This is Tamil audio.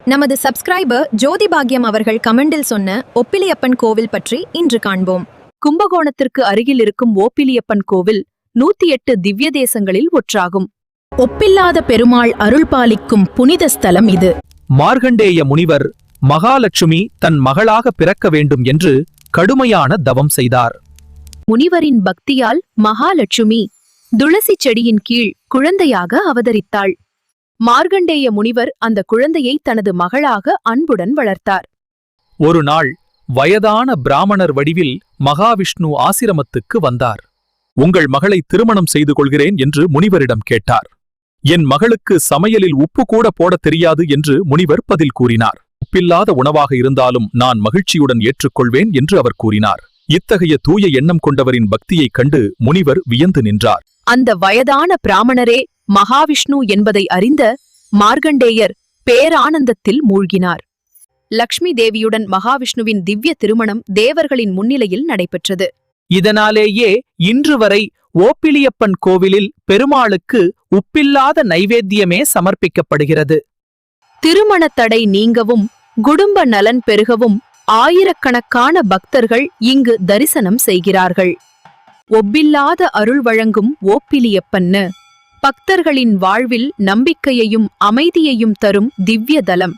நமது சப்ஸ்கிரைபர் ஜோதி பாக்யம் அவர்கள் கமெண்டில் சொன்ன ஒப்பிலியப்பன் கோவில் பற்றி இன்று காண்போம். கும்பகோணத்திற்கு அருகில் இருக்கும் ஓப்பிலியப்பன் கோவில் 108 திவ்ய தேசங்களில் ஒன்றாகும். ஒப்பில்லாத பெருமாள் அருள் பாலிக்கும் புனித ஸ்தலம் இது. மார்கண்டேய முனிவர் மகாலட்சுமி தன் மகளாக பிறக்க வேண்டும் என்று கடுமையான தவம் செய்தார். முனிவரின் பக்தியால் மகாலட்சுமி துளசி செடியின் கீழ் குழந்தையாக அவதரித்தாள். மார்கண்டேய முனிவர் அந்த குழந்தையை தனது மகளாக அன்புடன் வளர்த்தார். ஒரு நாள் வயதான பிராமணர் வடிவில் மகாவிஷ்ணு ஆசிரமத்துக்கு வந்தார். உங்கள் மகளை திருமணம் செய்து கொள்கிறேன் என்று முனிவரிடம் கேட்டார். என் மகளுக்கு சமையலில் உப்பு கூட போடத் தெரியாது என்று முனிவர் பதில் கூறினார். உப்பில்லாத உணவாக இருந்தாலும் நான் மகிழ்ச்சியுடன் ஏற்றுக்கொள்வேன் என்று அவர் கூறினார். இத்தகைய தூய எண்ணம் கொண்டவரின் பக்தியைக் கண்டு முனிவர் வியந்து நின்றார். அந்த வயதான பிராமணரே மகாவிஷ்ணு என்பதை அறிந்த மார்கண்டேயர் பேரானந்தத்தில் மூழ்கினார். லக்ஷ்மி தேவியுடன் மகாவிஷ்ணுவின் திவ்ய திருமணம் தேவர்களின் முன்னிலையில் நடைபெற்றது. இதனாலேயே இன்று வரை ஓப்பிலியப்பன் கோவிலில் பெருமாளுக்கு உப்பில்லாத நைவேத்தியமே சமர்ப்பிக்கப்படுகிறது. திருமணத் தடை நீங்கவும் குடும்ப நலன் பெருகவும் ஆயிரக்கணக்கான பக்தர்கள் இங்கு தரிசனம் செய்கிறார்கள். ஒப்பில்லாத அருள் வழங்கும் ஓப்பிலியப்பன்னு பக்தர்களின் வாழ்வில் நம்பிக்கையையும் அமைதியையும் தரும் திவ்ய தலம்.